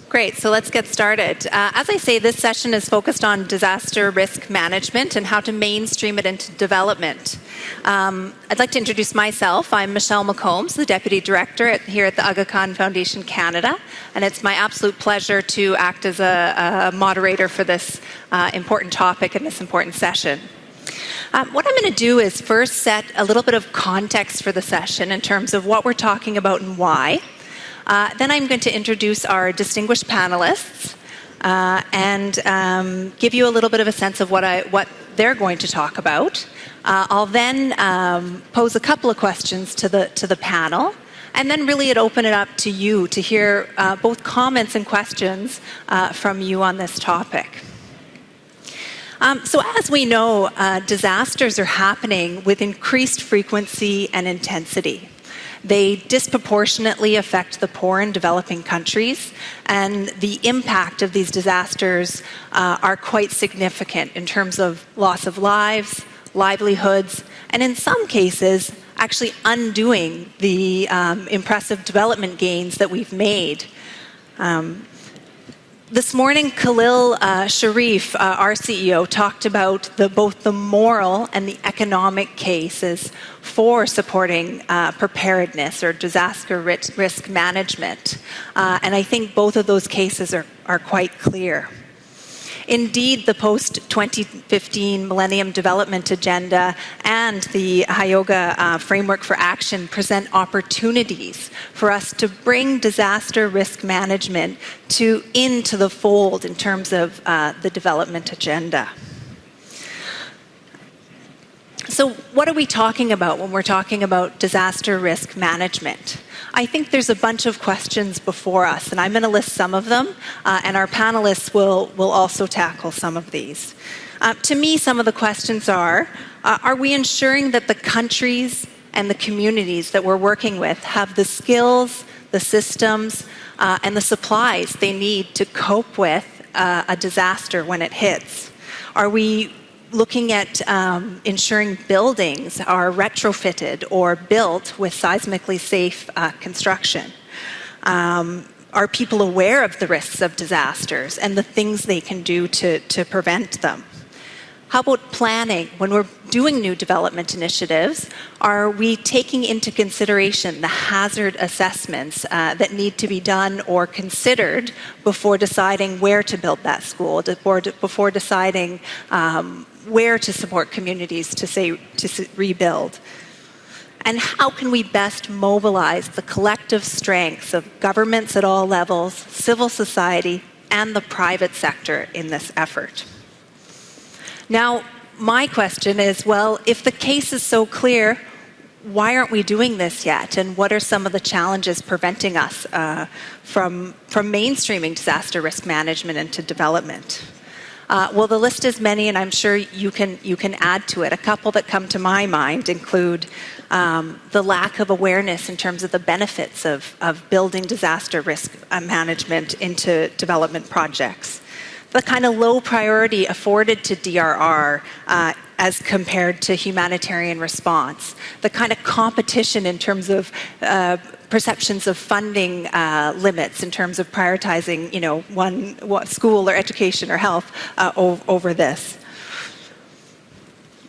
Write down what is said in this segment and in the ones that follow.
Great, so let's get started. As I say, this session is focused on disaster risk management and how to mainstream it into development. I'd like to introduce myself. I'm Michelle McCombs, the Deputy Director here at the Aga Khan Foundation Canada, and it's my absolute pleasure to act as a moderator for this important topic and this important session. What I'm going to do is first set a little bit of context for the session in terms of what we're talking about and why. Then I'm going to introduce our distinguished panelists and give you a little bit of a sense of what they're going to talk about. I'll then pose a couple of questions to the panel, and then really open it up to you to hear both comments and questions from you on this topic. So as we know, disasters are happening with increased frequency and intensity. They disproportionately affect the poor in developing countries, and the impact of these disasters are quite significant in terms of loss of lives, livelihoods, and in some cases, actually undoing the impressive development gains that we've made. This morning, Khalil Sharif, our CEO, talked about both the moral and the economic cases for supporting preparedness or disaster risk management. And I think both of those cases are quite clear. Indeed, the post-2015 Millennium Development Agenda and the Hyoga Framework for Action present opportunities for us to bring disaster risk management into the fold in terms of the development agenda. So what are we talking about when we're talking about disaster risk management? I think there's a bunch of questions before us, and I'm going to list some of them, and our panelists will also tackle some of these. To me, some of the questions are we ensuring that the countries and the communities that we're working with have the skills, the systems, and the supplies they need to cope with a disaster when it hits? Are we looking at ensuring buildings are retrofitted or built with seismically safe construction? Are people aware of the risks of disasters and the things they can do to prevent them? How about planning? When we're doing new development initiatives, are we taking into consideration the hazard assessments that need to be done or considered before deciding where to build that school, before deciding where to support communities to rebuild? And how can we best mobilize the collective strengths of governments at all levels, civil society, and the private sector in this effort? Now, my question is, well, if the case is so clear, why aren't we doing this yet? And what are some of the challenges preventing us from mainstreaming disaster risk management into development? Well, the list is many, and I'm sure you can add to it. A couple that come to my mind include the lack of awareness in terms of the benefits of building disaster risk management into development projects. The kind of low priority afforded to DRR as compared to humanitarian response. The kind of competition in terms of perceptions of funding limits in terms of prioritizing, one school or education or health over this.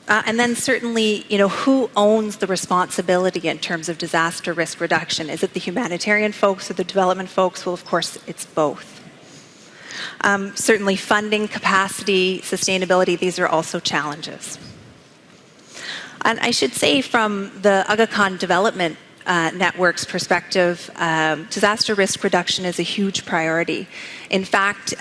And then certainly, who owns the responsibility in terms of disaster risk reduction? Is it the humanitarian folks or the development folks? Well, of course, it's both. Certainly funding, capacity, sustainability, these are also challenges. And I should say from the Aga Khan Development Network's perspective, disaster risk reduction is a huge priority. In fact,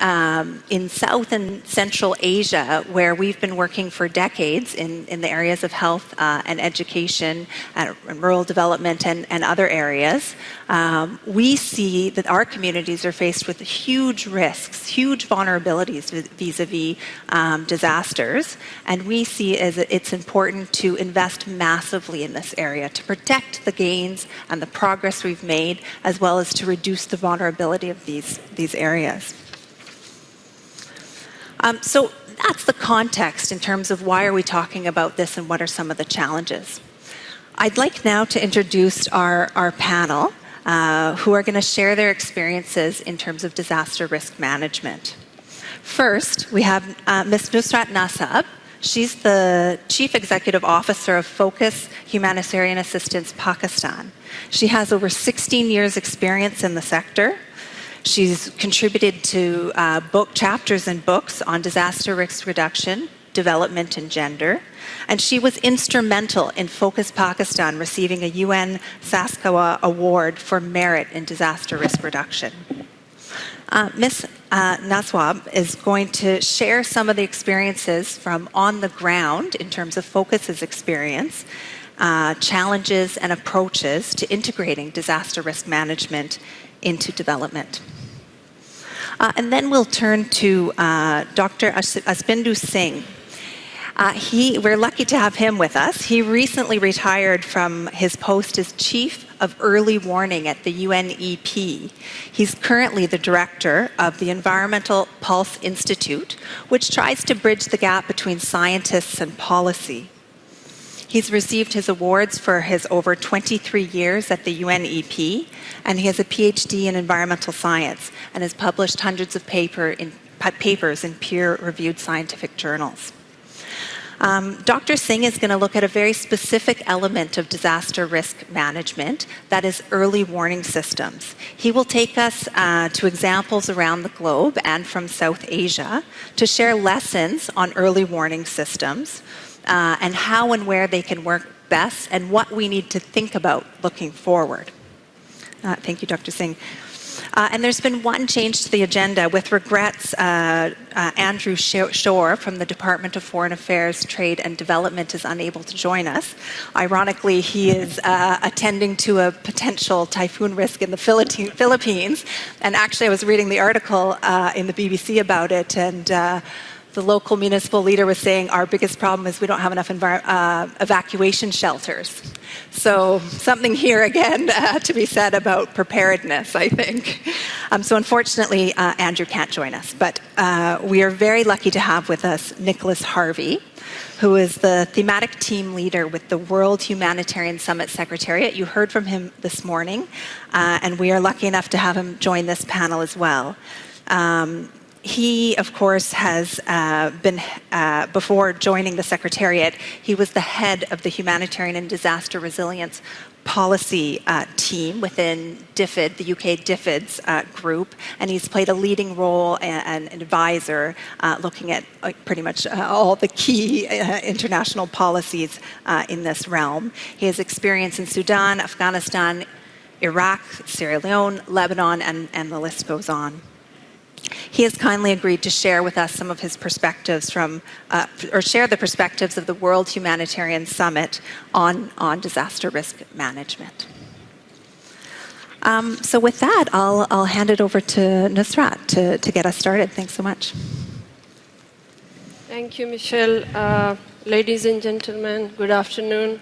in South and Central Asia, where we've been working for decades in the areas of health and education and rural development and other areas, we see that our communities are faced with huge risks, huge vulnerabilities vis-a-vis disasters, and we see as it's important to invest massively in this area to protect the gains and the progress we've made, as well as to reduce the vulnerability of these areas. So that's the context in terms of why are we talking about this and what are some of the challenges. I'd like now to introduce our panel. who are going to share their experiences in terms of disaster risk management. First, we have Ms. Nusrat Nasab. She's the Chief Executive Officer of Focus Humanitarian Assistance Pakistan. She has over 16 years' experience in the sector. She's contributed to book chapters and books on disaster risk reduction, development, and gender. And she was instrumental in Focus Pakistan receiving a UN Saskawa Award for merit in disaster risk reduction. Ms. Naswab is going to share some of the experiences from on the ground in terms of Focus's experience, challenges and approaches to integrating disaster risk management into development. And then we'll turn to Dr. Asbindu Singh. We're lucky to have him with us. He recently retired from his post as Chief of Early Warning at the UNEP. He's currently the director of the Environmental Pulse Institute, which tries to bridge the gap between scientists and policy. He's received his awards for his over 23 years at the UNEP, and he has a PhD in environmental science and has published hundreds of papers in peer-reviewed scientific journals. Dr. Singh is going to look at a very specific element of disaster risk management, that is early warning systems. He will take us to examples around the globe and from South Asia to share lessons on early warning systems and how and where they can work best and what we need to think about looking forward. Thank you, Dr. Singh. And there's been one change to the agenda. With regrets, Andrew Shore from the Department of Foreign Affairs, Trade and Development is unable to join us. Ironically, he is attending to a potential typhoon risk in the Philippines. And actually, I was reading the article in the BBC about it, and the local municipal leader was saying our biggest problem is we don't have enough evacuation shelters. So something here again to be said about preparedness, I think. So unfortunately, Andrew can't join us, but we are very lucky to have with us Nicholas Harvey, who is the thematic team leader with the World Humanitarian Summit Secretariat. You heard from him this morning, and we are lucky enough to have him join this panel as well. He, of course, has been, before joining the Secretariat, he was the head of the Humanitarian and Disaster Resilience Policy team within DFID, the UK DFID's group, and he's played a leading role and an advisor looking at pretty much all the key international policies in this realm. He has experience in Sudan, Afghanistan, Iraq, Sierra Leone, Lebanon, and the list goes on. He has kindly agreed to share with us some of his perspectives or share the perspectives of the World Humanitarian Summit on disaster risk management. So with that, I'll hand it over to Nusrat to get us started. Thanks so much. Thank you, Michelle. Ladies and gentlemen, good afternoon.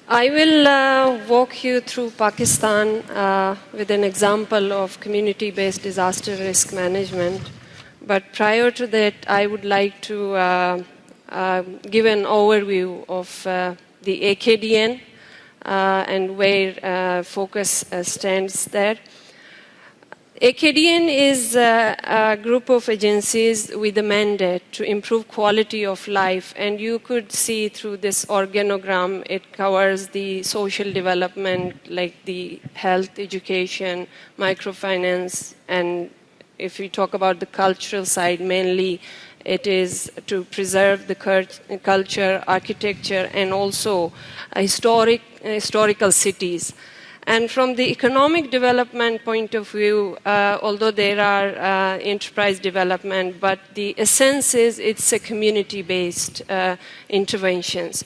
I will walk you through Pakistan with an example of community-based disaster risk management. But prior to that, I would like to give an overview of the AKDN and where Focus stands there. AKDN is a group of agencies with a mandate to improve quality of life, and you could see through this organogram, it covers the social development like the health, education, microfinance, and if we talk about the cultural side, mainly it is to preserve the culture, architecture, and also historical cities. And from the economic development point of view, although there are enterprise development, but the essence is it's a community-based interventions.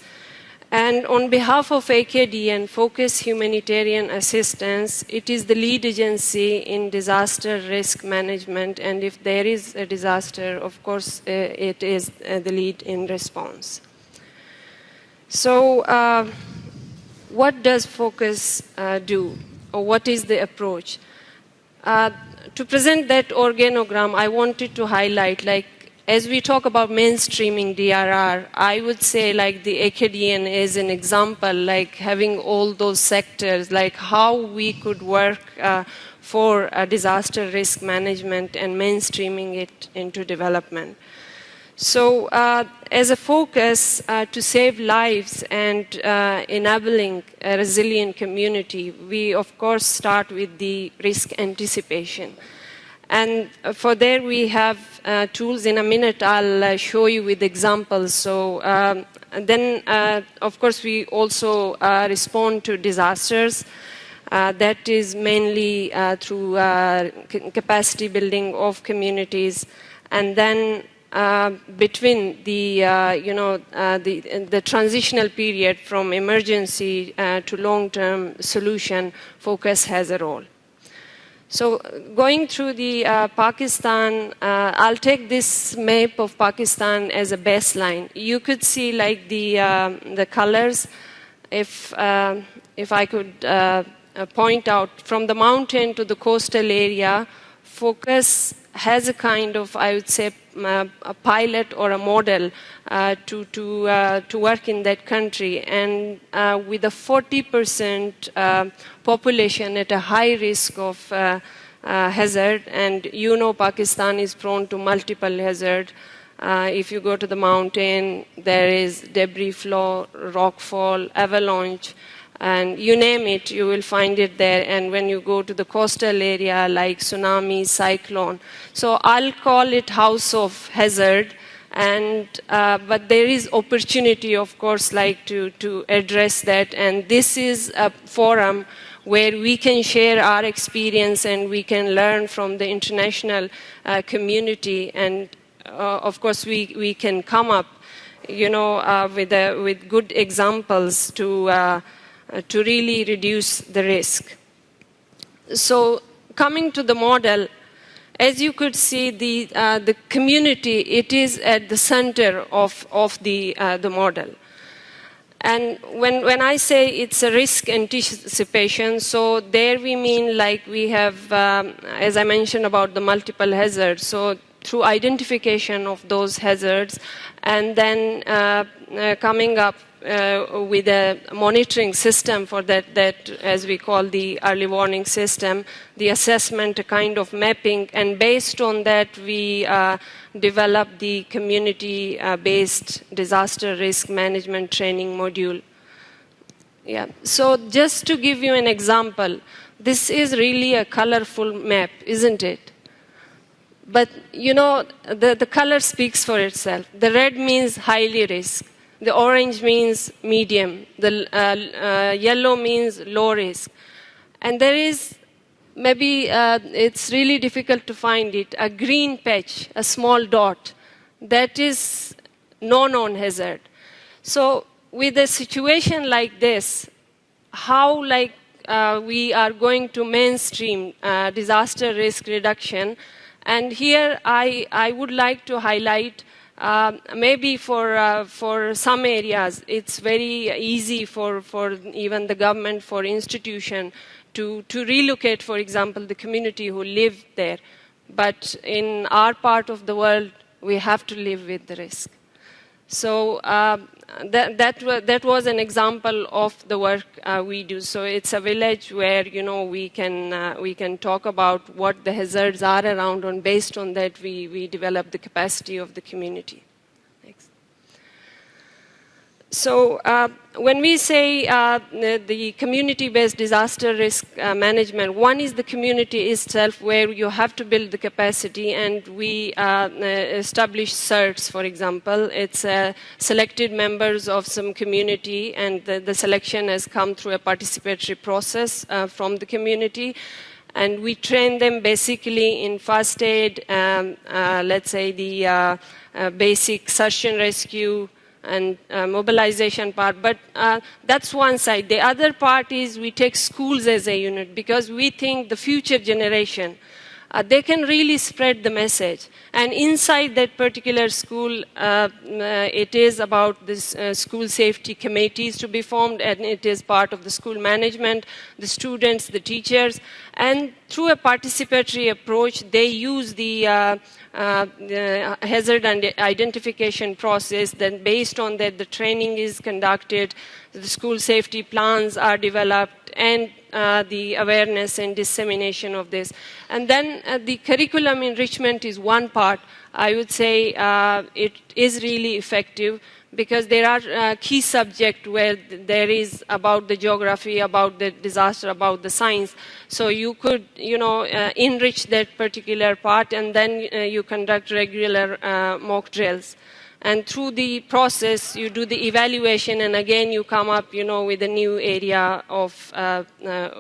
And on behalf of AKDN, Focus Humanitarian Assistance, it is the lead agency in disaster risk management. And if there is a disaster, of course, it is the lead in response. So, what does Focus do, or what is the approach? To present that organogram, I wanted to highlight, like as we talk about mainstreaming DRR, I would say like the Acadian is an example, like having all those sectors, like how we could work for disaster risk management and mainstreaming it into development. So as a focus to save lives and enabling a resilient community, we of course start with the risk anticipation. And for there we have tools. In a minute I'll show you with examples. So then of course we also respond to disasters. That is mainly through capacity building of communities, and then between the the transitional period from emergency to long-term solution, focus has a role. So going through the Pakistan, I'll take this map of Pakistan as a baseline. You could see like the colors. If I could point out, from the mountain to the coastal area, focus has a kind of, I would say, a pilot or a model to work in that country, and with a 40% population at a high risk of hazard, and you know Pakistan is prone to multiple hazards. If you go to the mountain, there is debris flow, rockfall, avalanche, and you name it, you will find it there. And when you go to the coastal area, like tsunami, cyclone. So I'll call it house of hazard. And but there is opportunity, of course, like to address that. And this is a forum where we can share our experience and we can learn from the international community. And of course, we can come up, with good examples to really reduce the risk. So coming to the model, as you could see, the community, it is at the center of the model. And when I say it's a risk anticipation, so there we mean like we have, as I mentioned about the multiple hazards, so through identification of those hazards and then coming up with a monitoring system for that, as we call the early warning system, the assessment, a kind of mapping, and based on that we develop the community-based disaster risk management training module. Yeah. So just to give you an example, this is really a colorful map, isn't it? But the color speaks for itself. The red means highly risk. The orange means medium. The yellow means low risk. And there is, maybe it's really difficult to find it, a green patch, a small dot, that is no known hazard. So with a situation like this, how we are going to mainstream disaster risk reduction? And here I would like to highlight maybe for some areas, it's very easy for even the government, for institution to relocate, for example, the community who live there. But in our part of the world, we have to live with the risk. So that was an example of the work we do. So it's a village where we can talk about what the hazards are around, and based on that we develop the capacity of the community. Next. So when we say the community-based disaster risk management, one is the community itself, where you have to build the capacity, and we establish CERTs, for example. It's selected members of some community, and the selection has come through a participatory process from the community. And we train them basically in first aid, let's say the basic search and rescue, and mobilization part, but that's one side. The other part is we take schools as a unit, because we think the future generation they can really spread the message. And inside that particular school, it is about this school safety committees to be formed, and it is part of the school management, the students, the teachers. And through a participatory approach, they use the hazard and identification process. Then based on that, the training is conducted, the school safety plans are developed, and the awareness and dissemination of this. And then the curriculum enrichment is one part. I would say it is really effective, because there are key subjects where there is about the geography, about the disaster, about the science. So you could, enrich that particular part, and then you conduct regular mock drills. And through the process, you do the evaluation, and again, you come up, with a new area of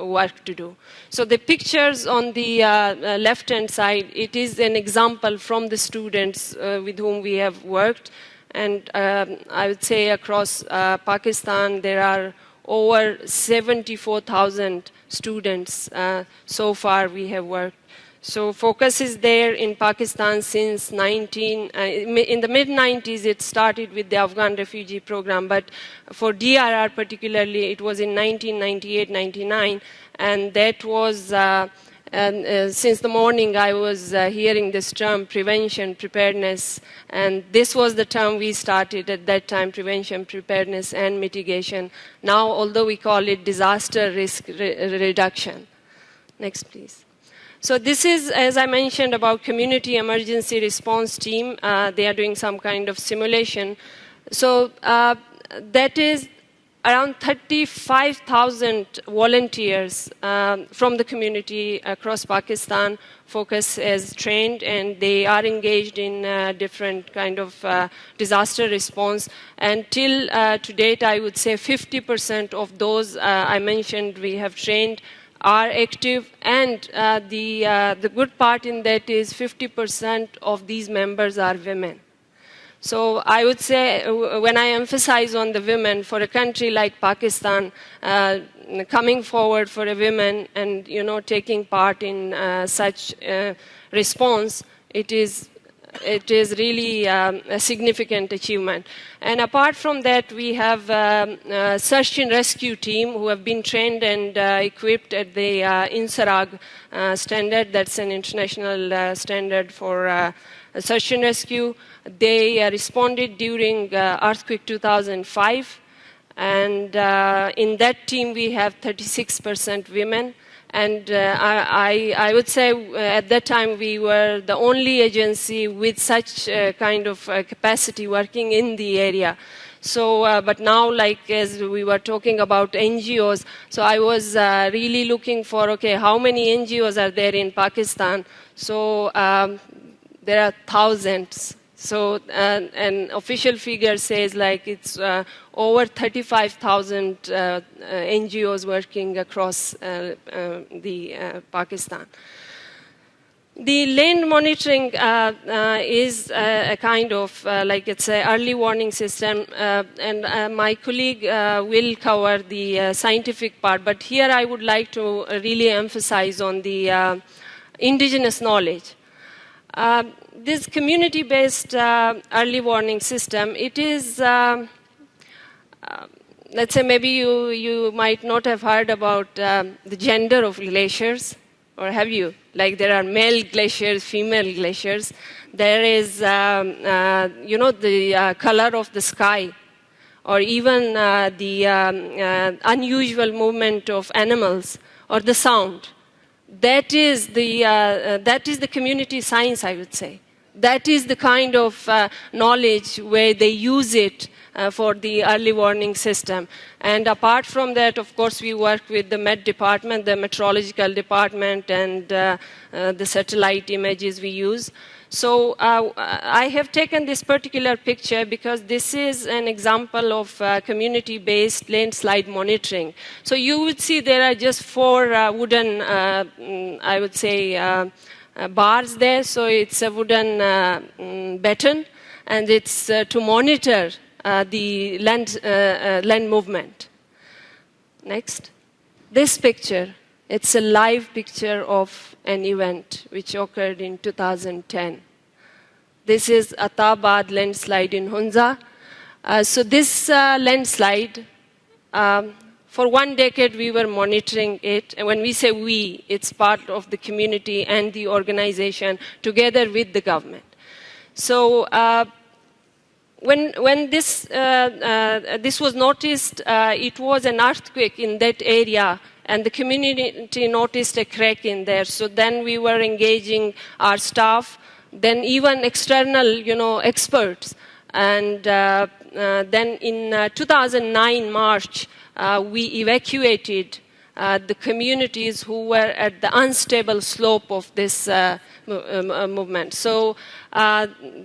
work to do. So the pictures on the left-hand side, it is an example from the students with whom we have worked. And I would say across Pakistan, there are over 74,000 students so far we have worked. So focus is there in Pakistan since in the mid-90s, it started with the Afghan refugee program. But for DRR particularly, it was in 1998-99. And that was, since the morning I was hearing this term, prevention, preparedness. And this was the term we started at that time, prevention, preparedness, and mitigation. Now, although we call it disaster risk reduction. Next, please. So this is, as I mentioned, about community emergency response team. They are doing some kind of simulation. So that is around 35,000 volunteers from the community across Pakistan. Focus is trained, and they are engaged in different kind of disaster response. And till to date, I would say 50% of those I mentioned we have trained are active, and the good part in that is 50% of these members are women. So I would say, when I emphasize on the women, for a country like Pakistan, coming forward for a woman and taking part in such response, it is really a significant achievement. And apart from that, we have a search and rescue team who have been trained and equipped at the INSARAG standard. That's an international standard for search and rescue. They responded during earthquake 2005. And in that team, we have 36% women. And I would say at that time we were the only agency with such kind of capacity working in the area. So, but now, like as we were talking about NGOs, so I was really looking for, okay, how many NGOs are there in Pakistan? So there are thousands. So an official figure says like it's over 35,000 NGOs working across the Pakistan. The land monitoring is a kind of, like it's an early warning system, and my colleague will cover the scientific part. But here I would like to really emphasize on the indigenous knowledge. This community-based early warning system, it is, let's say maybe you might not have heard about the gender of glaciers, or have you? Like there are male glaciers, female glaciers. There is, the color of the sky, or even the unusual movement of animals, or the sound. That is the community science, I would say. That is the kind of knowledge where they use it for the early warning system. And apart from that, of course, we work with the Met department, the meteorological department, and the satellite images we use. So I have taken this particular picture because this is an example of community-based landslide monitoring. So you would see there are just 4 wooden, I would say, bars there. So it's a wooden baton, and it's to monitor the land movement. Next. This picture It's a live picture of an event which occurred in 2010. This is Atabad landslide in Hunza. So this landslide, for 1 decade we were monitoring it. And when we say we, it's part of the community and the organization together with the government. So when this was noticed, it was an earthquake in that area, and the community noticed a crack in there. So then we were engaging our staff, then even external, experts. And then in 2009 March, we evacuated the communities who were at the unstable slope of this movement. So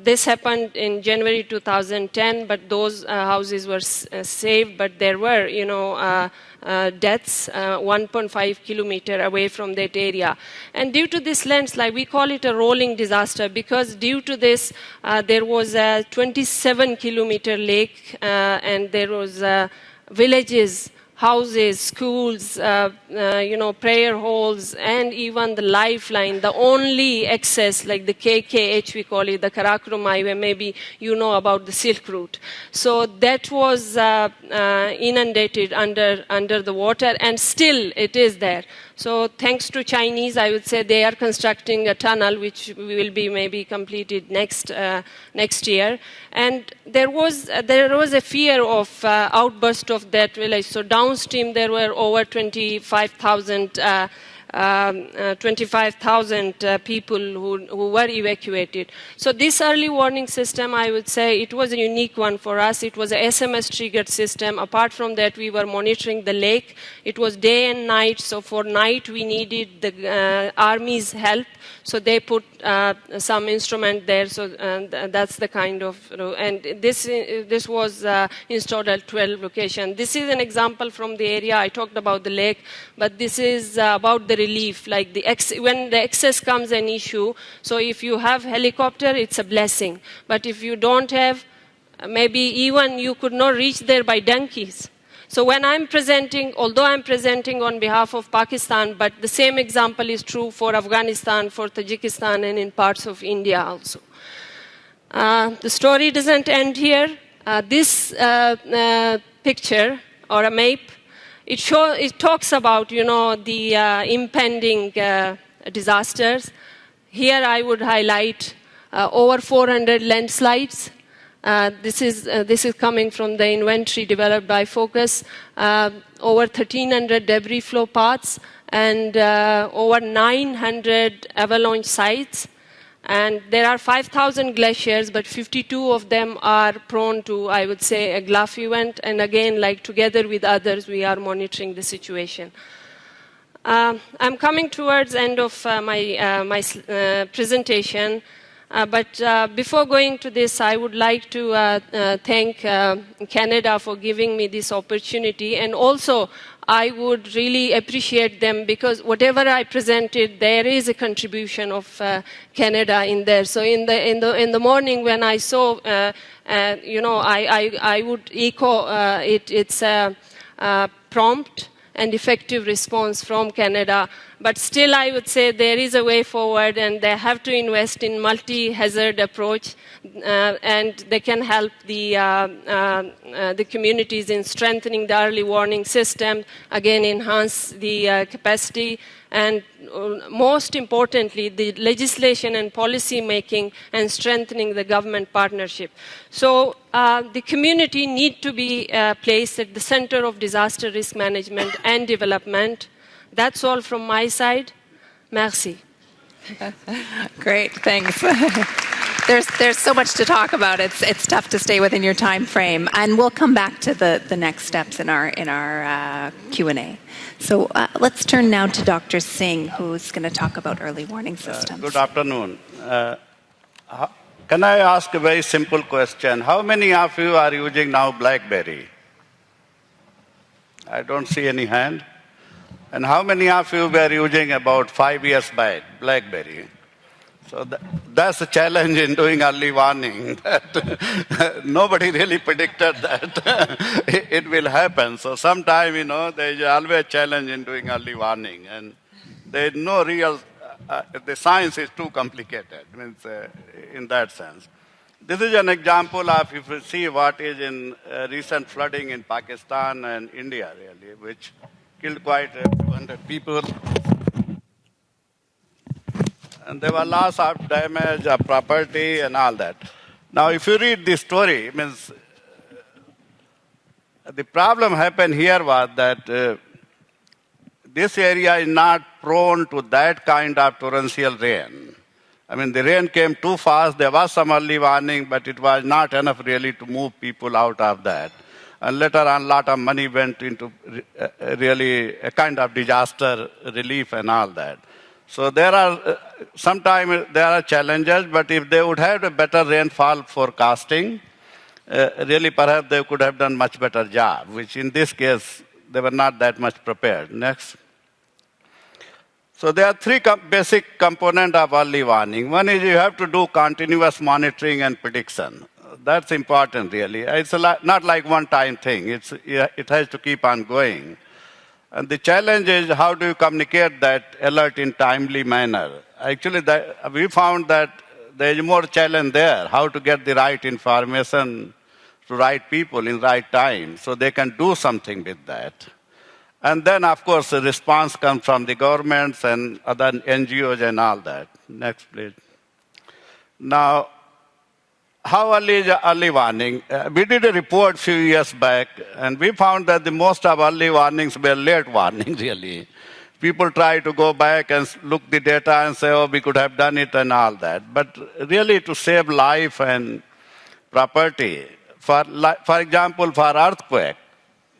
this happened in January 2010, but those houses were saved, but there were, deaths 1.5 kilometers away from that area. And due to this landslide, we call it a rolling disaster, because due to this, there was a 27-kilometer lake, and there was villages, houses, schools, prayer halls, and even the lifeline, the only access, like the KKH, we call it, the Karakoram Highway, maybe you know about the Silk Route. So that was inundated under the water, and still it is there. So thanks to Chinese, I would say they are constructing a tunnel which will be maybe completed next year. And there was a fear of outburst of that village. So downstream there were over 25,000 people who were evacuated. So this early warning system, I would say, it was a unique one for us. It was a SMS-triggered system. Apart from that, we were monitoring the lake. It was day and night. So for night, we needed the Army's help. So they put some instrument there. So that's the kind of, and this was installed at 12 locations. This is an example from the area. I talked about the lake, but this is about the relief, like when the excess comes an issue. So if you have helicopter, it's a blessing. But if you don't have, maybe even you could not reach there by donkeys. So when I'm presenting, although I'm presenting on behalf of Pakistan, but the same example is true for Afghanistan, for Tajikistan, and in parts of India also. The story doesn't end here. This picture, or a map, it talks about, the impending disasters. Here I would highlight over 400 landslides. This is coming from the inventory developed by Focus. Over 1,300 debris flow paths, and over 900 avalanche sites. And there are 5,000 glaciers, but 52 of them are prone to, I would say, a Gulf event. And again, like together with others, we are monitoring the situation. I'm coming towards the end of my presentation. But before going to this, I would like to thank Canada for giving me this opportunity. And also, I would really appreciate them, because whatever I presented, there is a contribution of Canada in there. So in the morning when I saw, I would echo it. It's a prompt and effective response from Canada. But still, I would say there is a way forward, and they have to invest in multi-hazard approach, and they can help the communities in strengthening the early warning system, again, enhance the capacity, and most importantly, the legislation and policy making and strengthening the government partnership. So the community need to be placed at the center of disaster risk management and development. That's all from my side. Merci. Great, thanks. There's so much to talk about. It's tough to stay within your time frame, and we'll come back to the next steps in our Q&A. So let's turn now to Dr. Singh, who's going to talk about early warning systems. Good afternoon. Can I ask a very simple question? How many of you are using now BlackBerry? I don't see any hand. And how many of you were using about 5 years back BlackBerry? So that's a challenge in doing early warning. That nobody really predicted that it will happen. So sometime, there is always a challenge in doing early warning. And there is no real, the science is too complicated in that sense. This is an example of, if you see what is in recent flooding in Pakistan and India, really, which killed quite 200 people. And there were lots of damage of property and all that. Now, if you read this story, it means the problem happened here was that this area is not prone to that kind of torrential rain. I mean, the rain came too fast. There was some early warning, but it was not enough really to move people out of that. And later on, a lot of money went into really a kind of disaster relief and all that. So sometimes there are challenges, but if they would have a better rainfall forecasting, really perhaps they could have done much better job, which in this case, they were not that much prepared. Next. So there are three basic components of early warning. One is you have to do continuous monitoring and prediction. That's important, really. It's not like one-time thing. It has to keep on going. And the challenge is how do you communicate that alert in timely manner? Actually, we found that there is more challenge there, how to get the right information to right people in right time so they can do something with that. And then, of course, the response comes from the governments and other NGOs and all that. Next, please. Now, how early is early warning? We did a report a few years back, and we found that the most of early warnings were late warnings, really. People try to go back and look the data and say, oh, we could have done it and all that. But really to save life and property, for example, for earthquake,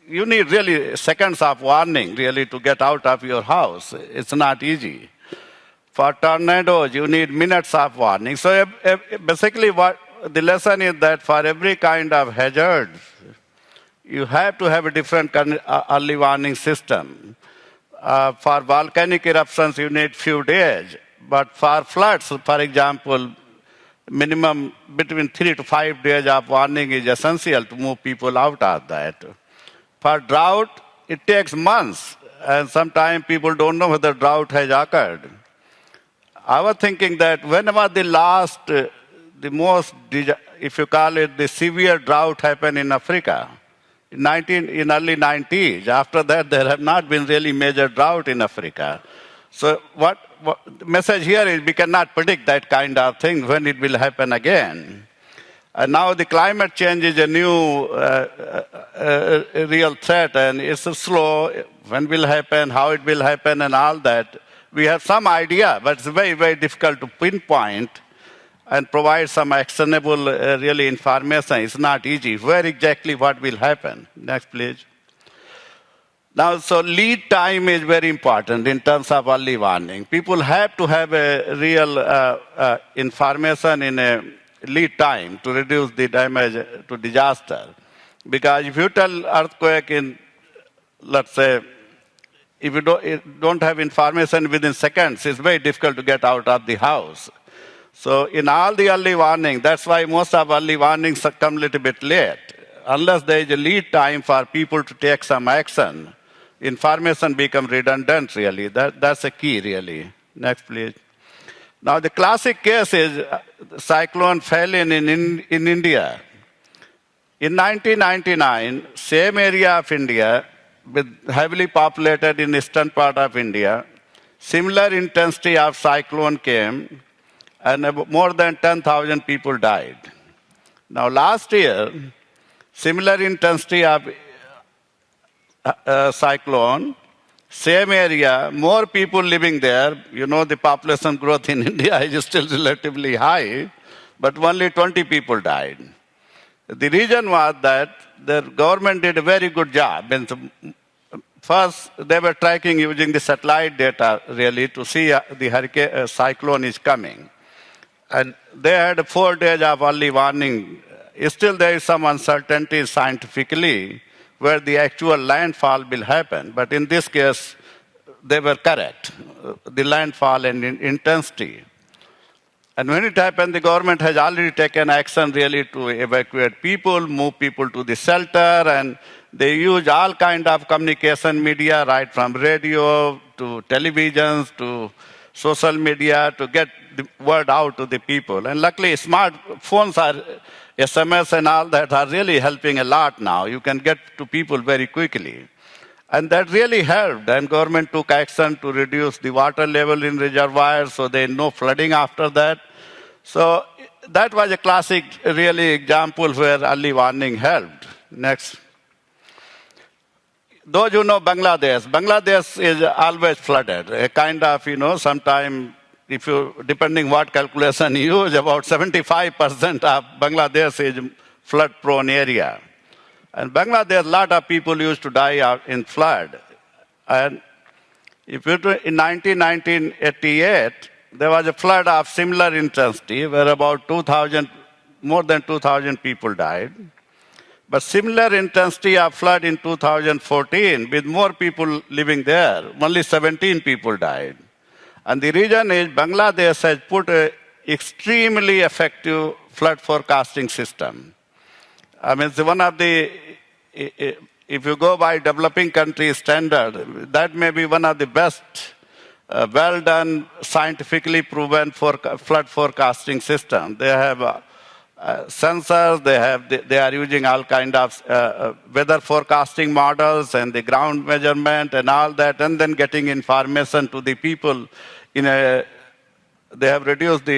you need really seconds of warning, really, to get out of your house. It's not easy. For tornadoes, you need minutes of warning. So basically what the lesson is that for every kind of hazard, you have to have a different early warning system. For volcanic eruptions, you need few days. But for floods, for example, minimum between 3 to 5 days of warning is essential to move people out of that. For drought, it takes months. And sometimes people don't know whether drought has occurred. I was thinking that whenever the most, if you call it, the severe drought happened in Africa in early 90s. After that, there have not been really major drought in Africa. So what the message here is we cannot predict that kind of thing when it will happen again. And now the climate change is a new real threat, and it's slow. When will happen, how it will happen, and all that. We have some idea, but it's very, very difficult to pinpoint and provide some actionable, really, information. It's not easy. Where exactly what will happen? Next, please. Now, so lead time is very important in terms of early warning. People have to have a real information in a lead time to reduce the damage to disaster. Because if you tell earthquake in, let's say, if you don't have information within seconds, it's very difficult to get out of the house. So in all the early warning, that's why most of early warnings come a little bit late. Unless there is a lead time for people to take some action, information becomes redundant, really. That's a key, really. Next, please. Now, the classic case is cyclone Phelan in India. In 1999, same area of India, with heavily populated in eastern part of India, similar intensity of cyclone came, and more than 10,000 people died. Now, last year, similar intensity of cyclone, same area, more people living there. You know, the population growth in India is still relatively high, but only 20 people died. The reason was that the government did a very good job. First, they were tracking using the satellite data, really, to see the hurricane cyclone is coming. And they had 4 days of early warning. Still, there is some uncertainty scientifically where the actual landfall will happen. But in this case, they were correct, the landfall and intensity. And when it happened, the government has already taken action really to evacuate people, move people to the shelter, and they use all kind of communication media, right from radio to televisions to social media to get the word out to the people. And luckily, smartphones are SMS and all that are really helping a lot now. You can get to people very quickly. And that really helped. And government took action to reduce the water level in reservoirs so there no flooding after that. So that was a classic, really example where early warning helped. Next. Those who know Bangladesh is always flooded. A kind of, sometime, if you, depending what calculation you use, about 75% of Bangladesh is flood-prone area. And Bangladesh, a lot of people used to die out in flood. And if you in 1988, there was a flood of similar intensity where about more than 2,000 people died. But similar intensity of flood in 2014, with more people living there, only 17 people died. And the reason is Bangladesh has put an extremely effective flood forecasting system. I mean, it's one of the, if you go by developing country standard, that may be one of the best, well done, scientifically proven flood forecasting system. They have sensors, they are using all kind of weather forecasting models and the ground measurement and all that, and then getting information to the people they have reduced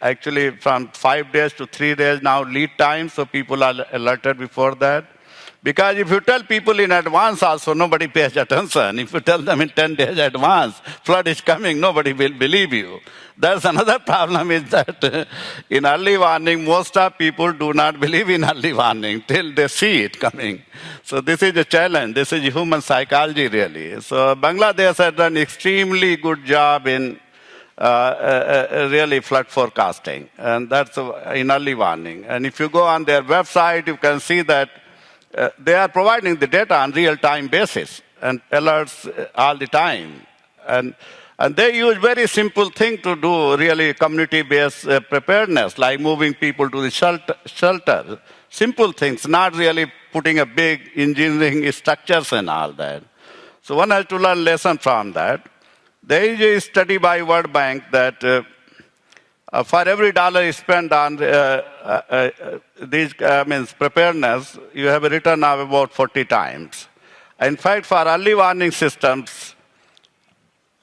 actually from 5 days to 3 days now lead time, so people are alerted before that. Because if you tell people in advance also, nobody pays attention. If you tell them in 10 days advance, flood is coming, nobody will believe you. There's another problem is that in early warning, most of people do not believe in early warning till they see it coming. So this is a challenge. This is human psychology, really. So Bangladesh has done extremely good job in really flood forecasting, and that's in early warning. And if you go on their website, you can see that they are providing the data on real-time basis and alerts all the time. And they use very simple thing to do, really community-based preparedness, like moving people to the shelter. Simple things, not really putting a big engineering structures and all that. So one has to learn lesson from that. There is a study by World Bank that for every dollar you spend on preparedness, you have a return of about 40 times. In fact, for early warning systems,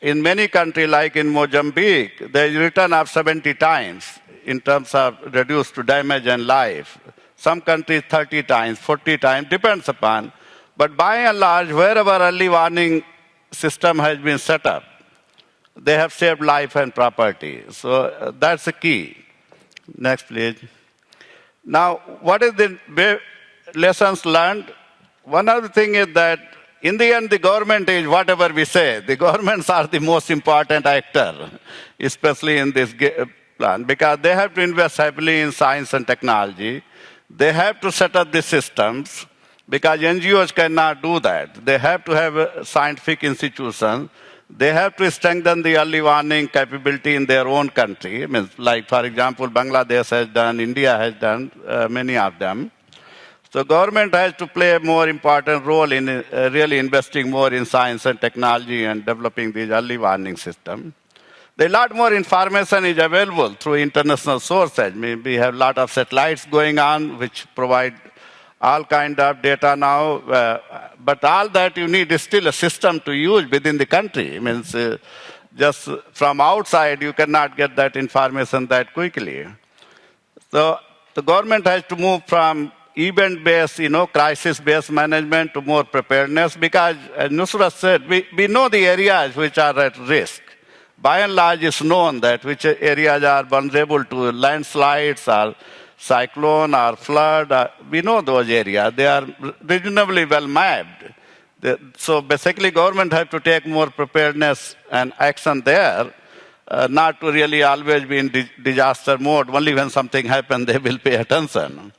in many countries, like in Mozambique, there is a return of 70 times in terms of reduced to damage and life. Some countries 30 times, 40 times, depends upon. But by and large, wherever early warning system has been set up, they have saved life and property. So that's the key. Next, please. Now, what is the lessons learned? One other thing is that in the end, the government is whatever we say. The governments are the most important actor, especially in this plan, because they have to invest heavily in science and technology. They have to set up the systems, because NGOs cannot do that. They have to have a scientific institution. They have to strengthen the early warning capability in their own country. I mean, like, for example, Bangladesh has done, India has done, many of them. So government has to play a more important role in really investing more in science and technology and developing these early warning systems. There's a lot more information is available through international sources. We have a lot of satellites going on which provide all kind of data now, but all that you need is still a system to use within the country. It means just from outside, you cannot get that information that quickly. So the government has to move from event-based, crisis-based management to more preparedness, because, as Nusrat said, we know the areas which are at risk. By and large, it's known that which areas are vulnerable to landslides or cyclone or flood. We know those areas. They are reasonably well mapped. So basically, government have to take more preparedness and action there, not to really always be in disaster mode. Only when something happens, they will pay attention.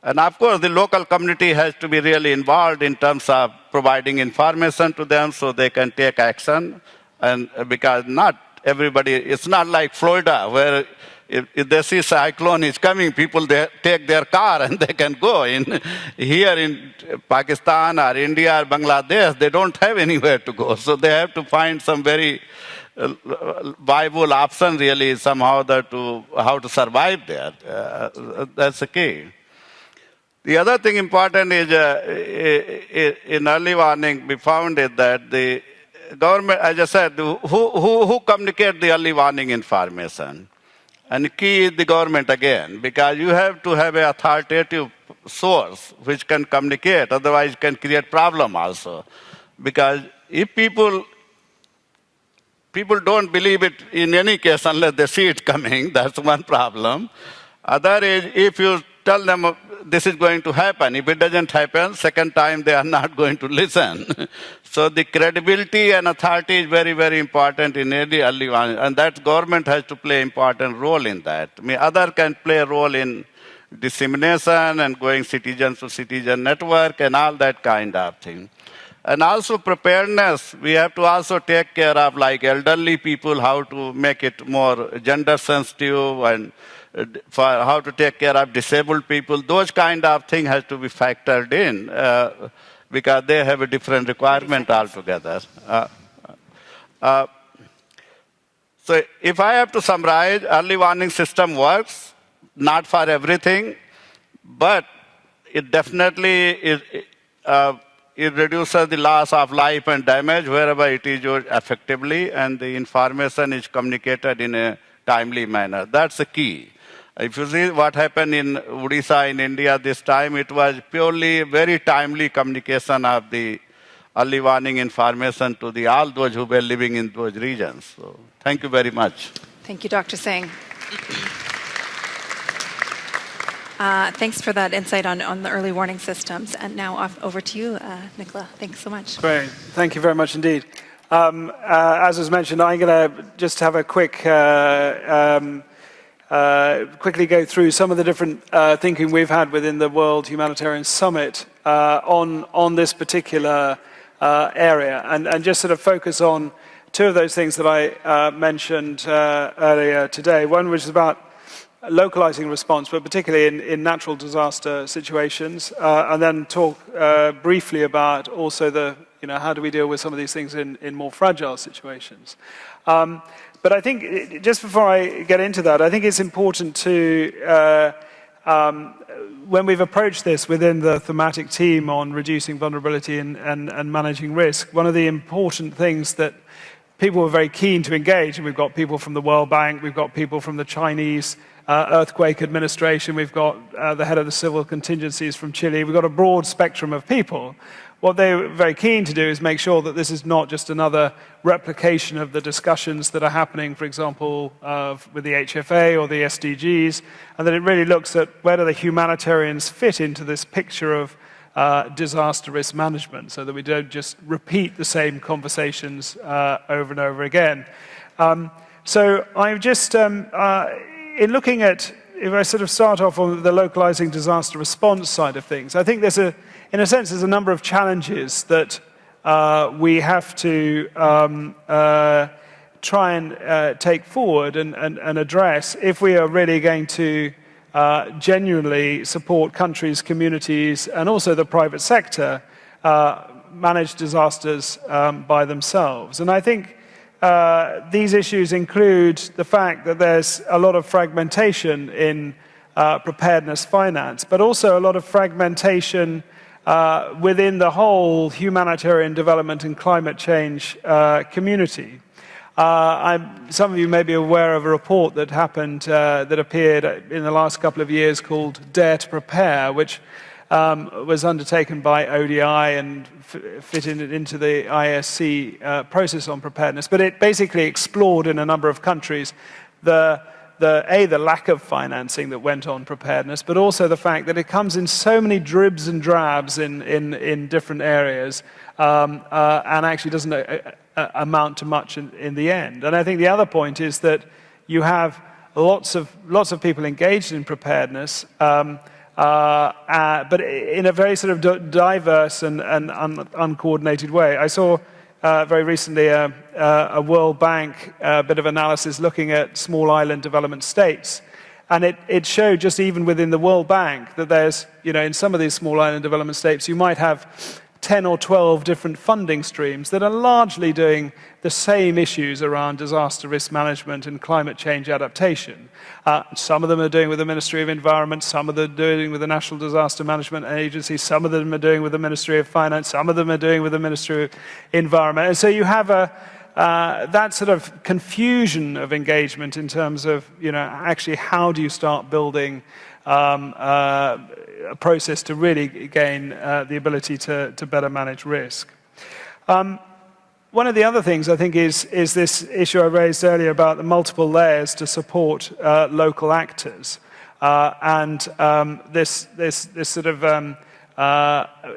And of course, the local community has to be really involved in terms of providing information to them so they can take action. And because not everybody, it's not like Florida where if they see cyclone is coming, people they take their car and they can go. Here in Pakistan or India or Bangladesh, they don't have anywhere to go. So they have to find some very viable option really somehow how to survive there. That's the key. The other thing important is in early warning, we found it that the government, as I said, who communicate the early warning information? And the key is the government again, because you have to have an authoritative source which can communicate, otherwise it can create problem also. Because if people don't believe it in any case unless they see it coming, that's one problem. Other is if you tell them this is going to happen, if it doesn't happen, second time they are not going to listen. So the credibility and authority is very, very important in any early warning, and that government has to play an important role in that. I mean, other can play a role in dissemination and going citizen to citizen network and all that kind of thing. And also preparedness, we have to also take care of like elderly people, how to make it more gender sensitive and for how to take care of disabled people. Those kind of things has to be factored in because they have a different requirement altogether. So if I have to summarize, early warning system works, not for everything, but it definitely it reduces the loss of life and damage wherever it is used effectively, and the information is communicated in a timely manner. That's the key. If you see what happened in Odisha in India this time, it was purely very timely communication of the early warning information to all those who were living in those regions. So thank you very much. Thank you, Dr. Singh. Thanks for that insight on the early warning systems. And now over to you, Nicola. Thanks so much. Great. Thank you very much indeed. As was mentioned, I'm going to just have a quickly go through some of the different thinking we've had within the World Humanitarian Summit on this particular area, and just sort of focus on two of those things that I mentioned earlier today. One which is about localizing response, but particularly in natural disaster situations, and then talk briefly about also how do we deal with some of these things in more fragile situations. But I think, just before I get into that, I think it's important to, when we've approached this within the thematic team on reducing vulnerability and managing risk, one of the important things that people were very keen to engage, and we've got people from the World Bank, we've got people from the Chinese Earthquake Administration, we've got the head of the civil contingencies from Chile, we've got a broad spectrum of people. What they were very keen to do is make sure that this is not just another replication of the discussions that are happening, for example, with the HFA or the SDGs, and that it really looks at where do the humanitarians fit into this picture of disaster risk management, so that we don't just repeat the same conversations over and over again. So I'm just, in looking at, if I sort of start off on the localizing disaster response side of things, I think in a sense, there's a number of challenges that we have to try and take forward and address if we are really going to genuinely support countries, communities, and also the private sector manage disasters by themselves. And I think these issues include the fact that there's a lot of fragmentation in preparedness finance, but also a lot of fragmentation within the whole humanitarian development and climate change community. Some of you may be aware of a report that happened, that appeared in the last couple of years called Dare to Prepare, which was undertaken by ODI and fitted into the ISC process on preparedness. But it basically explored in a number of countries the lack of financing that went on preparedness, but also the fact that it comes in so many dribs and drabs in different areas, and actually doesn't amount to much in the end. And I think the other point is that you have lots of people engaged in preparedness, but in a very sort of diverse and uncoordinated way. I saw very recently a World Bank bit of analysis looking at small island development states. And it showed just even within the World Bank that there's, in some of these small island development states, you might have 10 or 12 different funding streams that are largely doing the same issues around disaster risk management and climate change adaptation. Some of them are doing with the Ministry of Environment, some of them are doing with the National Disaster Management Agency, some of them are doing with the Ministry of Finance, some of them are doing with the Ministry of Environment. And so you have that sort of confusion of engagement in terms of, actually how do you start building a process to really gain the ability to better manage risk. One of the other things I think is this issue I raised earlier about the multiple layers to support local actors, and this sort of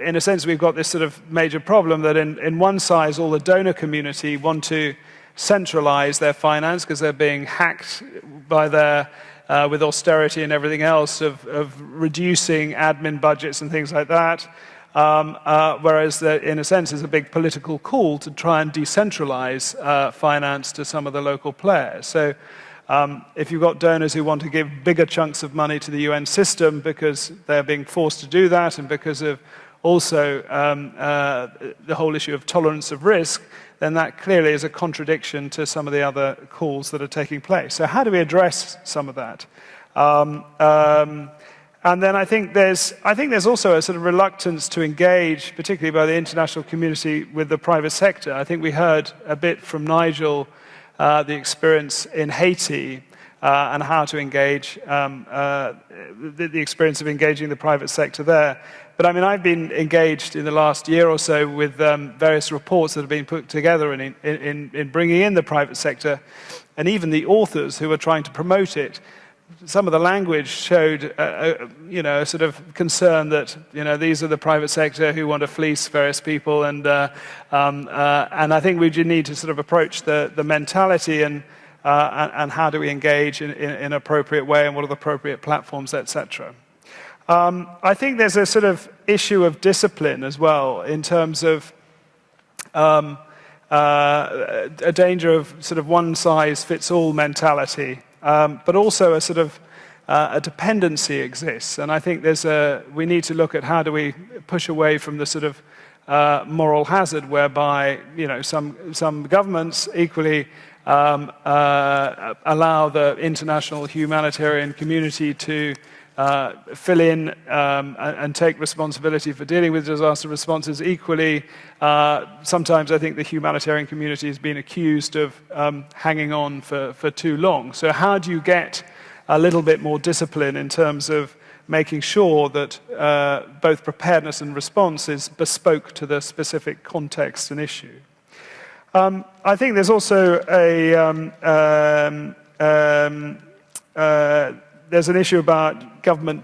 in a sense we've got this sort of major problem that in one side all the donor community want to centralize their finance because they're being hacked by their with austerity and everything else of reducing admin budgets and things like that. Whereas there, in a sense, is a big political call to try and decentralize finance to some of the local players. So if you've got donors who want to give bigger chunks of money to the UN system because they're being forced to do that and because of also the whole issue of tolerance of risk, then that clearly is a contradiction to some of the other calls that are taking place. So how do we address some of that? And then I think there's also a sort of reluctance to engage, particularly by the international community, with the private sector. I think we heard a bit from Nigel the experience in Haiti and how to engage, the experience of engaging the private sector there. But I mean, I've been engaged in the last year or so with various reports that have been put together in bringing in the private sector, and even the authors who are trying to promote it. Some of the language showed, a sort of concern that, these are the private sector who want to fleece various people, and I think we do need to sort of approach the mentality and how do we engage in an appropriate way, and what are the appropriate platforms, etc. I think there's a sort of issue of discipline as well in terms of a danger of sort of one-size-fits-all mentality. But also a sort of a dependency exists, and I think we need to look at how do we push away from the sort of moral hazard whereby some governments equally allow the international humanitarian community to fill in and take responsibility for dealing with disaster responses. Equally, sometimes I think the humanitarian community has been accused of hanging on for too long. So how do you get a little bit more discipline in terms of making sure that both preparedness and response is bespoke to the specific context and issue? I think there's also there's an issue about government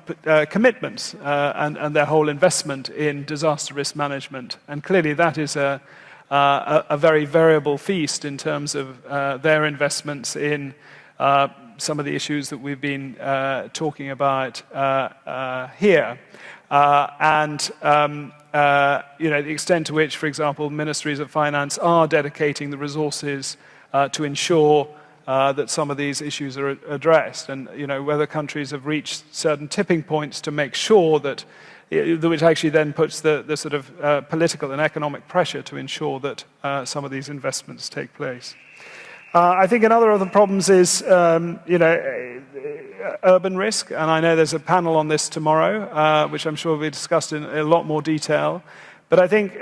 commitments and their whole investment in disaster risk management. And clearly that is a very variable feast in terms of their investments in some of the issues that we've been talking about here. The extent to which, for example, ministries of finance are dedicating the resources to ensure that some of these issues are addressed, and whether countries have reached certain tipping points to make sure that, which actually then puts the sort of political and economic pressure to ensure that some of these investments take place. I think another of the problems is, urban risk, and I know there's a panel on this tomorrow, which I'm sure will be discussed in a lot more detail. But I think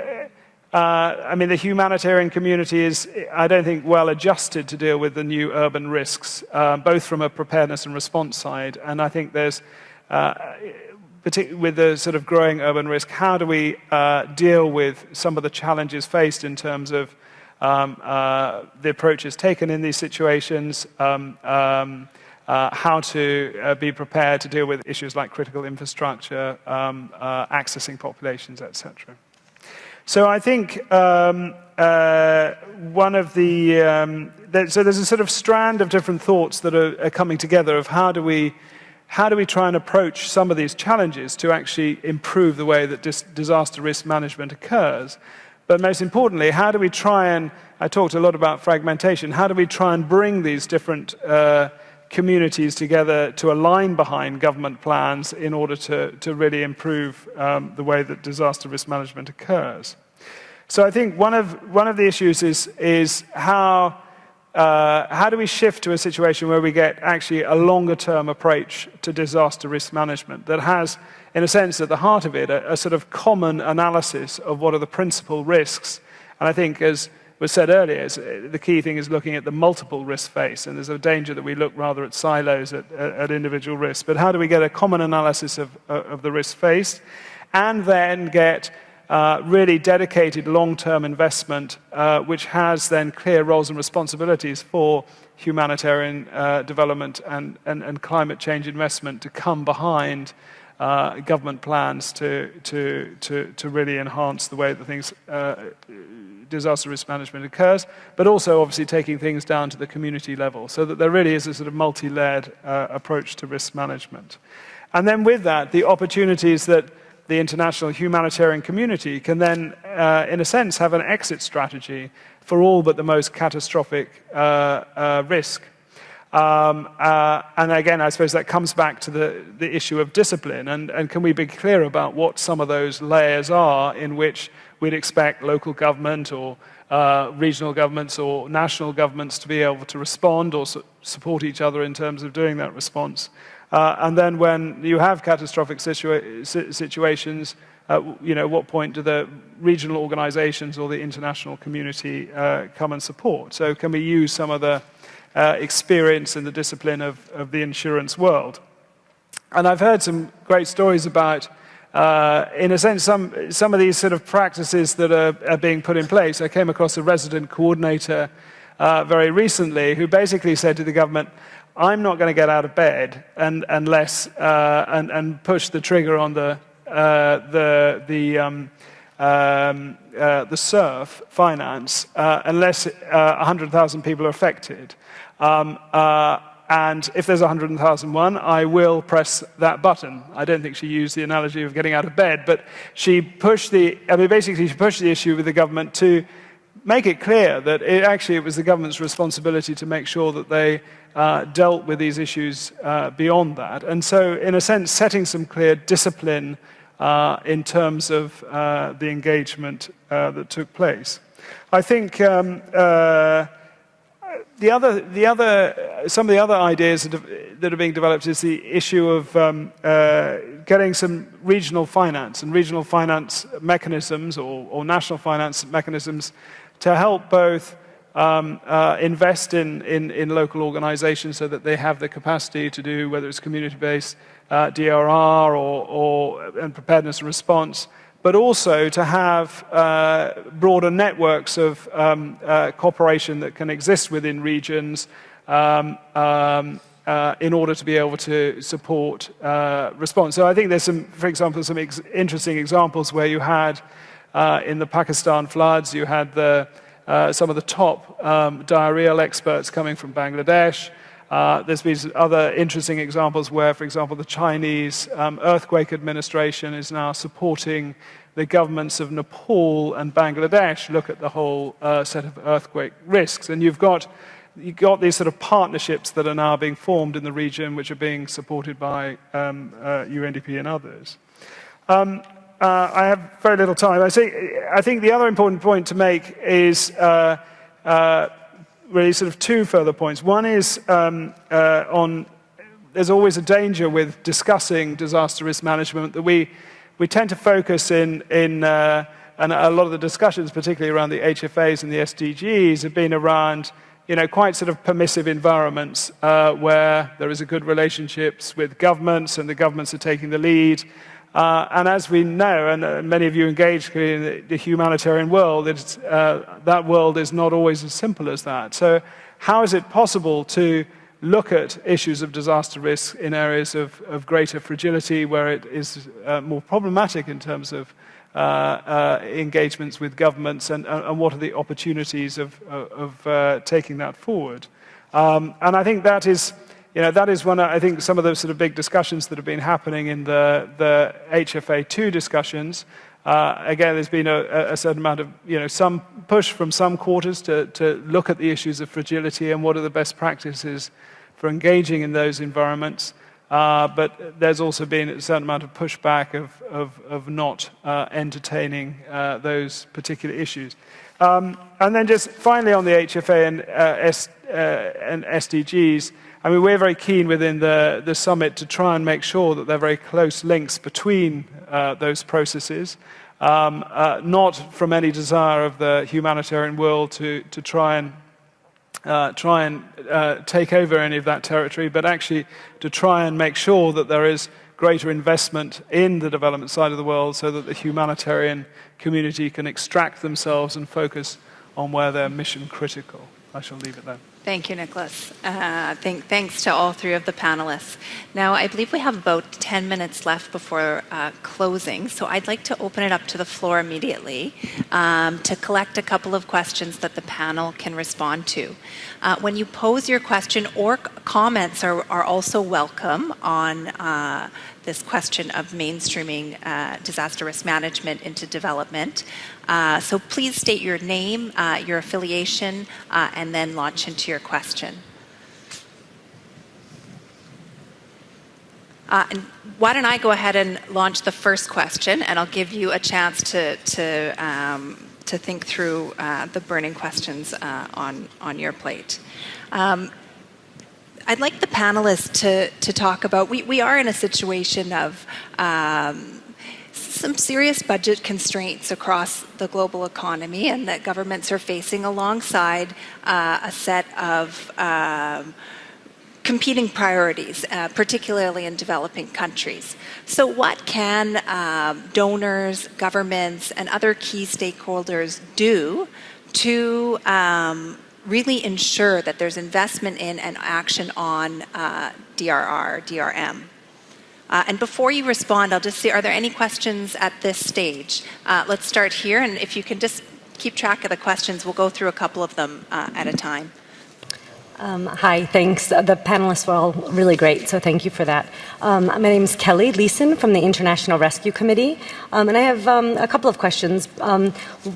the humanitarian community is, I don't think, well adjusted to deal with the new urban risks, both from a preparedness and response side. And I think there's, particularly with the sort of growing urban risk, how do we deal with some of the challenges faced in terms of the approaches taken in these situations, how to be prepared to deal with issues like critical infrastructure, accessing populations, etc. So I think one of the so there's a sort of strand of different thoughts that are coming together of how do we try and approach some of these challenges to actually improve the way that disaster risk management occurs. But most importantly, how do we try and, I talked a lot about fragmentation, how do we try and bring these different communities together to align behind government plans in order to really improve the way that disaster risk management occurs? So I think one of the issues is how do we shift to a situation where we get actually a longer-term approach to disaster risk management that has, in a sense, at the heart of it, a sort of common analysis of what are the principal risks. And I think, as was said earlier, the key thing is looking at the multiple risk face, and there's a danger that we look rather at silos at individual risks. But how do we get a common analysis of the risk faced, and then get really dedicated long-term investment, which has then clear roles and responsibilities for humanitarian development and climate change investment to come behind government plans to really enhance the way that things, disaster risk management occurs, but also obviously taking things down to the community level so that there really is a sort of multi-layered approach to risk management. And then with that, the opportunities that the international humanitarian community can then, in a sense, have an exit strategy for all but the most catastrophic risk. And again, I suppose that comes back to the issue of discipline, and can we be clear about what some of those layers are in which we'd expect local government or regional governments or national governments to be able to respond or support each other in terms of doing that response. And then when you have catastrophic situations, what point do the regional organizations or the international community come and support? So can we use some of the experience and the discipline of the insurance world? And I've heard some great stories about, in a sense, some of these sort of practices that are being put in place. I came across a resident coordinator very recently who basically said to the government, I'm not going to get out of bed unless and push the trigger on the SURF finance unless 100,000 people are affected. And if there's 100,001, I will press that button. I don't think she used the analogy of getting out of bed, but she pushed she pushed the issue with the government to make it clear that it was the government's responsibility to make sure that they dealt with these issues beyond that. And so, in a sense, setting some clear discipline in terms of the engagement that took place. I think some of the other ideas that are being developed is the issue of getting some regional finance and regional finance mechanisms or national finance mechanisms to help both invest in local organizations so that they have the capacity to do, whether it's community-based DRR and preparedness and response, but also to have broader networks of cooperation that can exist within regions in order to be able to support response. So I think there's for example, some interesting examples where you had in the Pakistan floods, you had some of the top diarrheal experts coming from Bangladesh. There's been other interesting examples where, for example, the Chinese Earthquake Administration is now supporting the governments of Nepal and Bangladesh look at the whole set of earthquake risks. And you've got these sort of partnerships that are now being formed in the region, which are being supported by UNDP and others. I have very little time. I think the other important point to make is really sort of two further points. One is there's always a danger with discussing disaster risk management that we tend to focus and a lot of the discussions, particularly around the HFAs and the SDGs, have been around quite sort of permissive environments where there is a good relationships with governments and the governments are taking the lead. And as we know, and many of you engage in the humanitarian world, that world is not always as simple as that. So how is it possible to look at issues of disaster risk in areas of greater fragility where it is more problematic in terms of engagements with governments and what are the opportunities of taking that forward? And I think that is one, I think, some of the sort of big discussions that have been happening in the HFA2 discussions Again, there's been a certain amount of, some push from some quarters to look at the issues of fragility and what are the best practices for engaging in those environments. But there's also been a certain amount of pushback of not entertaining those particular issues. And then just finally on the HFA and SDGs, I mean, we're very keen within the summit to try and make sure that there are very close links between those processes, not from any desire of the humanitarian world to try and take over any of that territory, but actually to try and make sure that there is greater investment in the development side of the world so that the humanitarian community can extract themselves and focus on where they're mission critical. I shall leave it there. Thank you, Nicholas. Thanks to all three of the panelists. Now, I believe we have about 10 minutes left before closing, so I'd like to open it up to the floor immediately to collect a couple of questions that the panel can respond to. When you pose your question, or comments are also welcome on this question of mainstreaming disaster risk management into development. So please state your name, your affiliation, and then launch into your question. And why don't I go ahead and launch the first question, and I'll give you a chance to think through the burning questions on your plate. I'd like the panelists to talk about, we are in a situation of some serious budget constraints across the global economy, and that governments are facing alongside a set of competing priorities, particularly in developing countries. So what can donors, governments, and other key stakeholders do to really ensure that there's investment in and action on DRM? And before you respond, I'll just see, are there any questions at this stage? Let's start here, and if you can just keep track of the questions, we'll go through a couple of them at a time. Hi, thanks. The panelists were all really great, so thank you for that. My name is Kelly Leeson from the International Rescue Committee, and I have a couple of questions.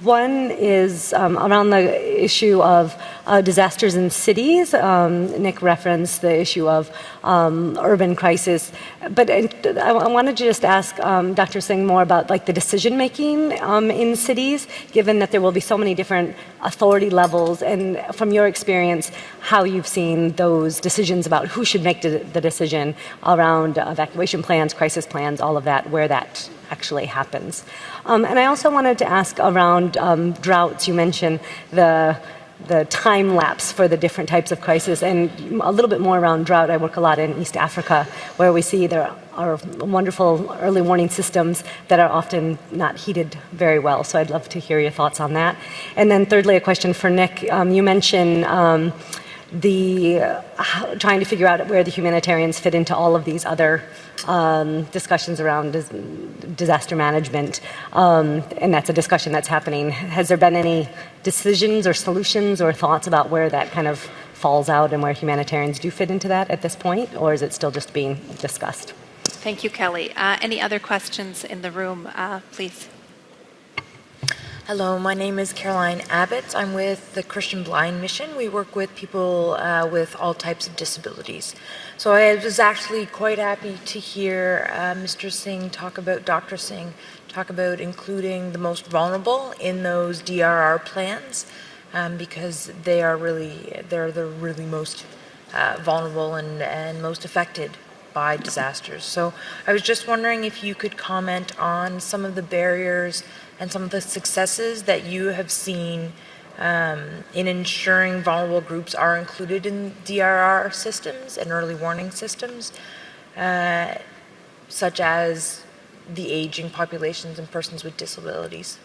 One is around the issue of disasters in cities. Nick referenced the issue of urban crisis, but I wanted to just ask Dr. Singh more about like the decision making in cities, given that there will be so many different authority levels, and from your experience, how you've seen those decisions about who should make the decision around evacuation plans, crisis plans, all of that, where that actually happens. And I also wanted to ask around droughts. You mentioned the time lapse for the different types of crisis, and a little bit more around drought. I work a lot in East Africa, where we see there are wonderful early warning systems that are often not heated very well. So I'd love to hear your thoughts on that. And then thirdly, a question for Nick. You mentioned trying to figure out where the humanitarians fit into all of these other discussions around disaster management, and that's a discussion that's happening. Has there been any decisions or solutions or thoughts about where that kind of falls out and where humanitarians do fit into that at this point, or is it still just being discussed? Thank you, Kelly. Any other questions in the room, please? Hello, my name is Caroline Abbott. I'm with the Christian Blind Mission. We work with people with all types of disabilities. So I was actually quite happy to hear Dr. Singh talk about including the most vulnerable in those DRR plans, because they're the really most vulnerable and most affected by disasters. So I was just wondering if you could comment on some of the barriers and some of the successes that you have seen in ensuring vulnerable groups are included in DRR systems and early warning systems, such as the aging populations and persons with disabilities.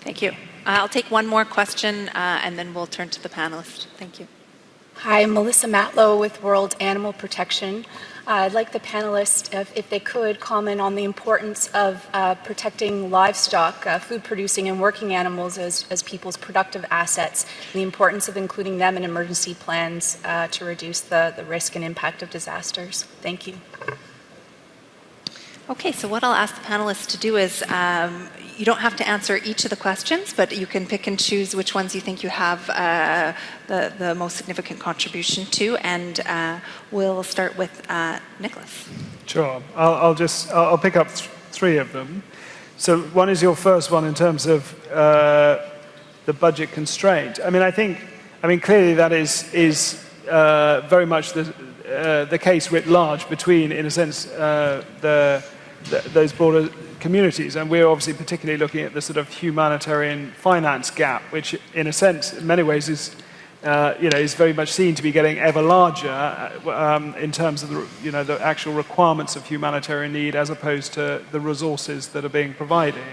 Thank you. I'll take one more question, and then we'll turn to the panelists. Thank you. Hi, I'm Melissa Matlow with World Animal Protection. I'd like the panelists, if they could, comment on the importance of protecting livestock, food-producing and working animals as people's productive assets, and the importance of including them in emergency plans to reduce the risk and impact of disasters. Thank you. Okay, so what I'll ask the panelists to do is, you don't have to answer each of the questions, but you can pick and choose which ones you think you have the most significant contribution to, and we'll start with Nicholas. Sure. I'll pick up three of them. So one is your first one in terms of the budget constraint. Clearly that is very much the case writ large between, in a sense, those broader communities. And we're obviously particularly looking at the sort of humanitarian finance gap, which in a sense, in many ways, is very much seen to be getting ever larger in terms of the actual requirements of humanitarian need as opposed to the resources that are being provided.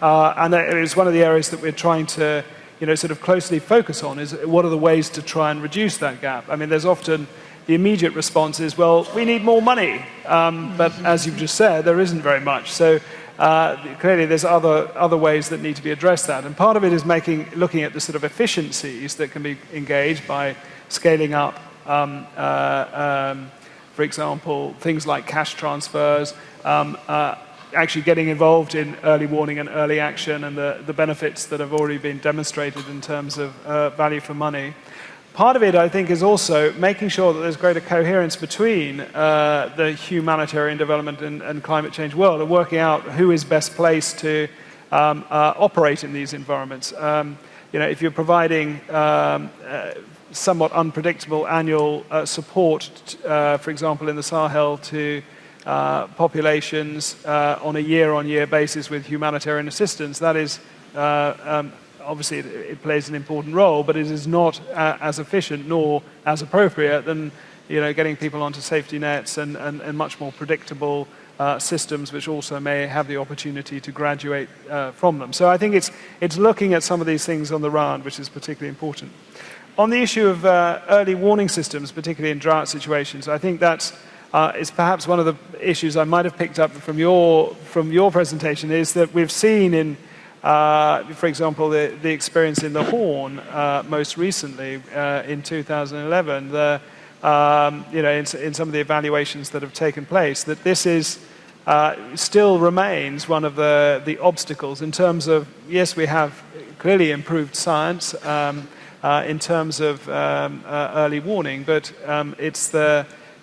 And it is one of the areas that we're trying to sort of closely focus on, is what are the ways to try and reduce that gap. There's often the immediate response is, well, we need more money. But as you've just said, there isn't very much. So clearly there's other ways that need to be addressed that. And part of it is looking at the sort of efficiencies that can be engaged by scaling up, for example, things like cash transfers, actually getting involved in early warning and early action and the benefits that have already been demonstrated in terms of value for money. Part of it, I think, is also making sure that there's greater coherence between the humanitarian development and climate change world, and working out who is best placed to operate in these environments. If you're providing somewhat unpredictable annual support, for example, in the Sahel to populations on a year-on-year basis with humanitarian assistance, that is obviously it plays an important role, but it is not as efficient nor as appropriate than getting people onto safety nets and much more predictable systems, which also may have the opportunity to graduate from them. So I think it's looking at some of these things on the round, which is particularly important. On the issue of early warning systems, particularly in drought situations, I think that's is perhaps one of the issues I might have picked up from your presentation, is that we've seen in for example, the experience in the Horn most recently in 2011, in some of the evaluations that have taken place, that this is still remains one of the obstacles in terms of, yes, we have clearly improved science in terms of early warning, but it's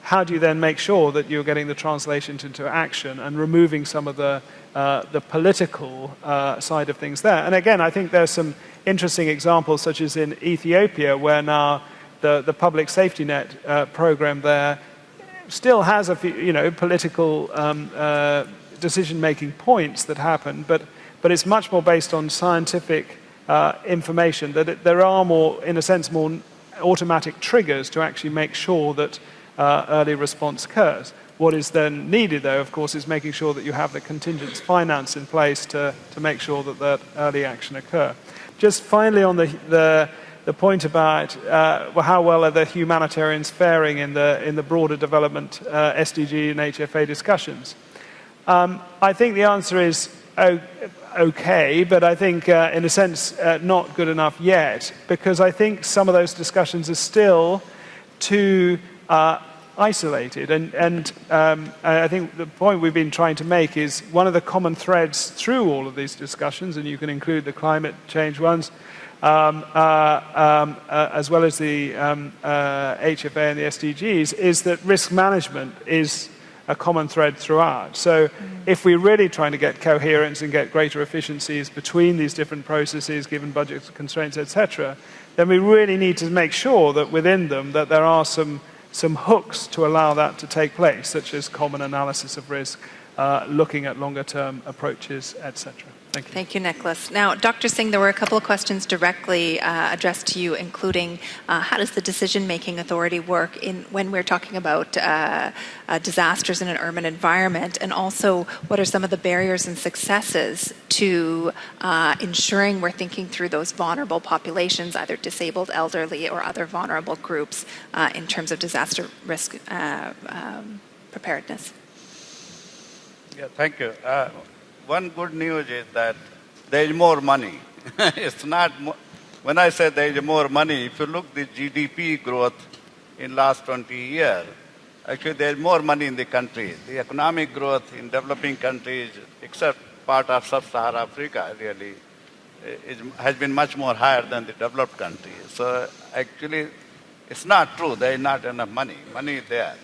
how do you then make sure that you're getting the translation into action and removing some of the political side of things there. And again, I think there's some interesting examples, such as in Ethiopia, where now the public safety net program there still has a few, political decision-making points that happen, but it's much more based on scientific information, that there are more, in a sense, more automatic triggers to actually make sure that early response occurs. What is then needed, though, of course, is making sure that you have the contingent finance in place to make sure that early action occur. Just finally on the point about how well are the humanitarians faring in the broader development SDG and HFA discussions. I think the answer is okay, but I think in a sense not good enough yet, because I think some of those discussions are still too isolated, and I think the point we've been trying to make is one of the common threads through all of these discussions, and you can include the climate change ones, as well as the HFA and the SDGs, is that risk management is a common thread throughout. So if we're really trying to get coherence and get greater efficiencies between these different processes, given budget constraints, etc., then we really need to make sure that within them that there are some hooks to allow that to take place, such as common analysis of risk, looking at longer-term approaches, etc. Thank you. Thank you, Nicholas. Now, Dr. Singh, there were a couple of questions directly addressed to you, including how does the decision-making authority work when we're talking about disasters in an urban environment, and also what are some of the barriers and successes to ensuring we're thinking through those vulnerable populations, either disabled, elderly, or other vulnerable groups in terms of disaster risk preparedness? Yeah, thank you. One good news is that there is more money. It's not when I say there is more money, if you look at the GDP growth in last 20 years, Actually, there's more money in the country. The economic growth in developing countries, except part of sub-Saharan Africa, really, has been much more higher than the developed countries. So actually, it's not true. There is not enough money. Money is there.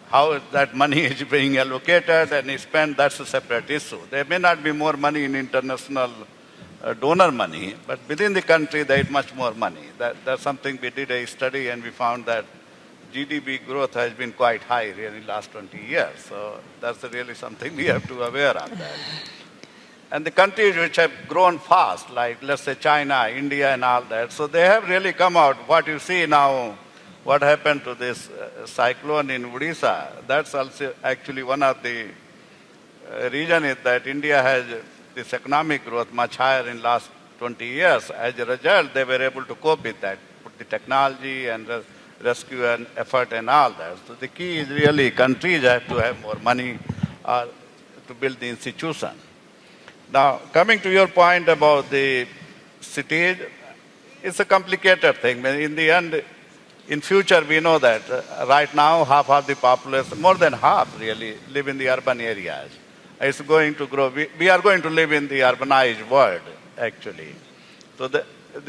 How that money is being allocated and spent, that's a separate issue. There may not be more money in international donor money, but within the country, there is much more money. That's something we did a study, and we found that GDP growth has been quite high really in the last 20 years. So that's really something we have to be aware of that. And the countries which have grown fast, like let's say China, India and all that, so they have really come out. What you see now, what happened to this cyclone in Odisha, that's also actually one of the reason is that India has this economic growth much higher in last 20 years. As a result, they were able to cope with that, put the technology and rescue and effort and all that. So the key is really countries have to have more money to build the institution. Now, coming to your point about the cities, it's a complicated thing. In the end, in future, we know that right now, half of the population, more than half really, live in the urban areas. It's going to grow. We are going to live in the urbanized world, actually. So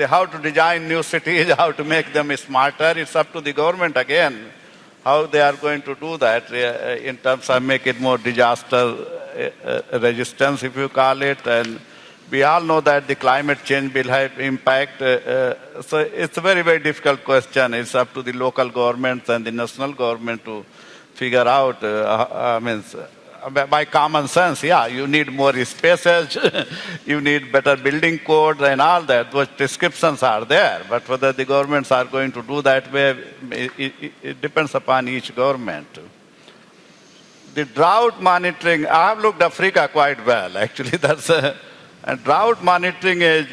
how to design new cities, how to make them smarter, it's up to the government again, how they are going to do that in terms of make it more disaster resistance, if you call it. And we all know that the climate change will have impact. So it's a very, very difficult question. It's up to the local governments and the national government to figure out, by common sense, yeah, you need more spaces, you need better building codes and all that. Those prescriptions are there. But whether the governments are going to do that way, it depends upon each government. The drought monitoring, I have looked at Africa quite well, actually. And drought monitoring is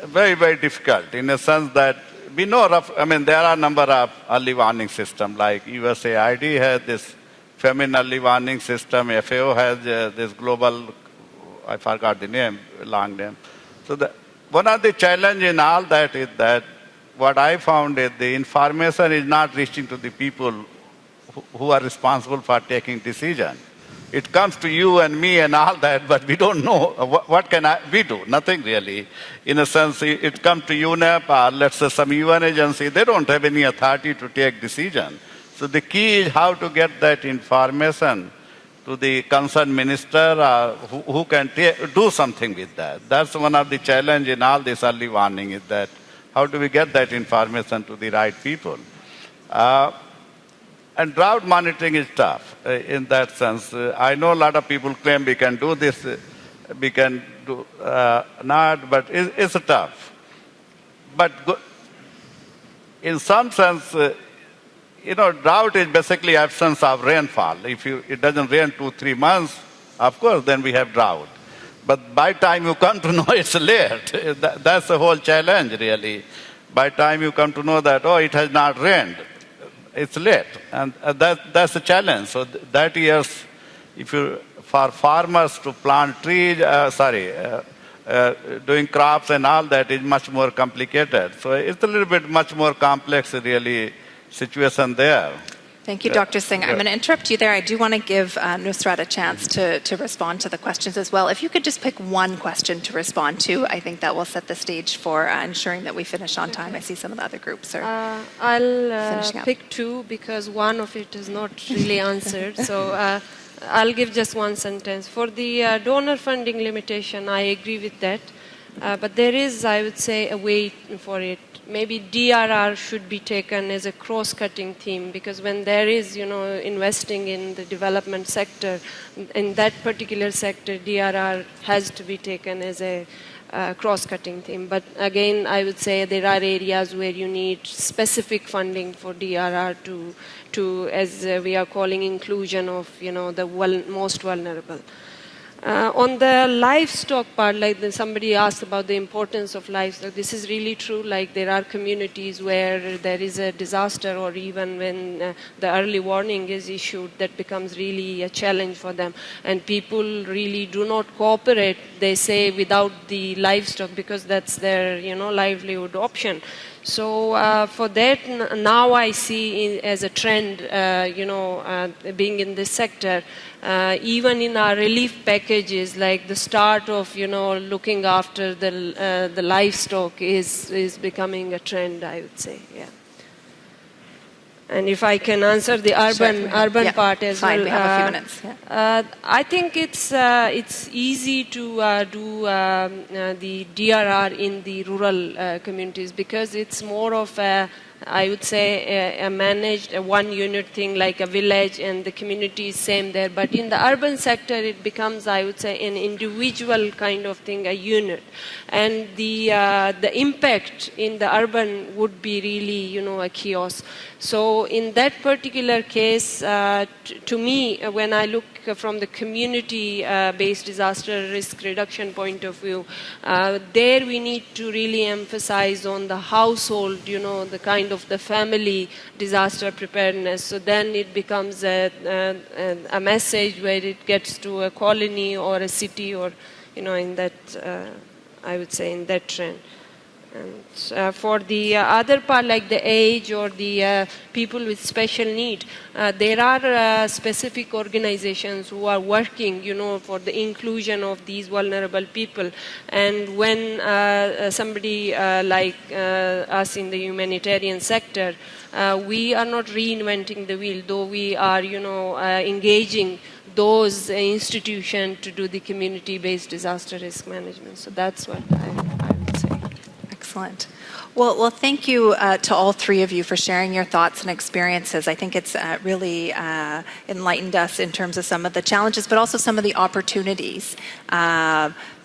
very, very difficult in the sense that we know, there are a number of early warning systems, like USAID has this famine early warning system, FAO has this global, I forgot the name, long name. So one of the challenges in all that is that what I found is the information is not reaching to the people who are responsible for taking decisions. It comes to you and me and all that, but we don't know what can we do. Nothing really. In a sense, it comes to UNEP or let's say some UN agency. They don't have any authority to take decisions. So the key is how to get that information to the concerned minister who can do something with that. That's one of the challenges in all this early warning is that how do we get that information to the right people? And drought monitoring is tough in that sense. I know a lot of people claim we can do this, we can do not, but it's tough. But in some sense, drought is basically absence of rainfall. If it doesn't rain 2-3 months, of course, then we have drought. But by the time you come to know, it's late. That's the whole challenge, really. By the time you come to know that, it has not rained, it's late. And that's the challenge. So that years, for farmers to plant trees, doing crops and all that is much more complicated. So it's a little bit much more complex, really, situation there. Thank you, Dr. Singh. I'm going to interrupt you there. I do want to give Nusrat a chance to respond to the questions as well. If you could just pick one question to respond to, I think that will set the stage for ensuring that we finish on time. I see some of the other groups are finishing up. I'll pick two because one of it is not really answered. So I'll give just one sentence. For the donor funding limitation, I agree with that. But there is, I would say, a way for it. Maybe DRR should be taken as a cross-cutting theme because when there is, investing in the development sector, in that particular sector, DRR has to be taken as a cross-cutting theme. But again, I would say there are areas where you need specific funding for DRR to as we are calling inclusion of, the most vulnerable. On the livestock part, somebody asked about the importance of livestock. This is really true. There are communities where there is a disaster or even when the early warning is issued, that becomes really a challenge for them. And people really do not cooperate, they say, without the livestock because that's their, livelihood option. So for that, now I see as a trend, being in this sector, even in our relief packages, like the start of, looking after the livestock is becoming a trend, I would say, yeah. And if I can answer the urban part as fine. well. We have a few minutes. Yeah. I think it's easy to do the DRR in the rural communities because it's more of I would say a managed one unit thing like a village and the community is same there. But in the urban sector, it becomes, I would say, an individual kind of thing, a unit. And the impact in the urban would be really, a chaos. So in that particular case, to me, when I look from the community-based disaster risk reduction point of view, there we need to really emphasize on the household, the kind of the family disaster preparedness. So then it becomes a message where it gets to a colony or a city or, in that, I would say, in that trend. And for the other part, like the age or the people with special need, there are specific organizations who are working, for the inclusion of these vulnerable people. And when somebody like us in the humanitarian sector, we are not reinventing the wheel, though we are, engaging those institutions to do the community-based disaster risk management. So that's what I would say. Excellent. Well, thank you to all three of you for sharing your thoughts and experiences. I think it's really enlightened us in terms of some of the challenges, but also some of the opportunities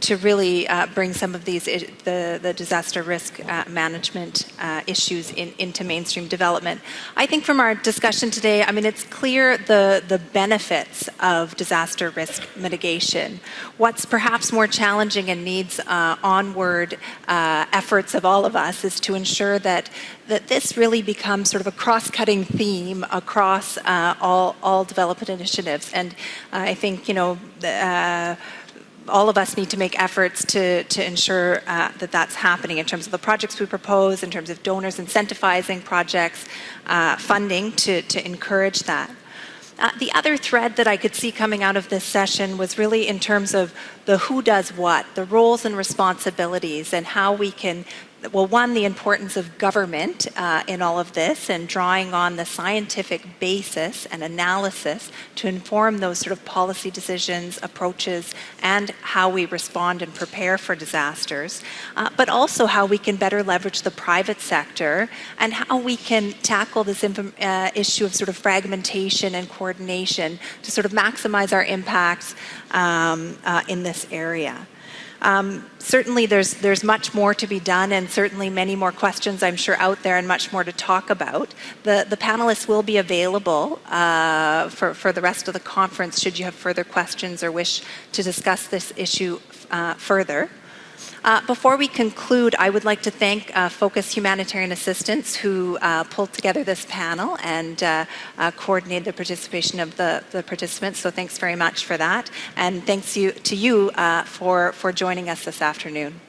to really bring some of these the disaster risk management issues into mainstream development. I think from our discussion today, it's clear the benefits of disaster risk mitigation. What's perhaps more challenging and needs onward efforts of all of us is to ensure that this really becomes sort of a cross-cutting theme across all development initiatives. And I think, all of us need to make efforts to ensure that that's happening in terms of the projects we propose, in terms of donors incentivizing projects, funding to encourage that. The other thread that I could see coming out of this session was really in terms of the who does what, the roles and responsibilities, and how we can, one, the importance of government in all of this and drawing on the scientific basis and analysis to inform those sort of policy decisions, approaches, and how we respond and prepare for disasters, but also how we can better leverage the private sector and how we can tackle this issue of sort of fragmentation and coordination to sort of maximize our impacts in this area. Certainly there's much more to be done and certainly many more questions I'm sure out there and much more to talk about. The panelists will be available for the rest of the conference should you have further questions or wish to discuss this issue further. Before we conclude, I would like to thank Focus Humanitarian Assistance who pulled together this panel and coordinated the participation of the participants. So thanks very much for that. And thanks to you for joining us this afternoon.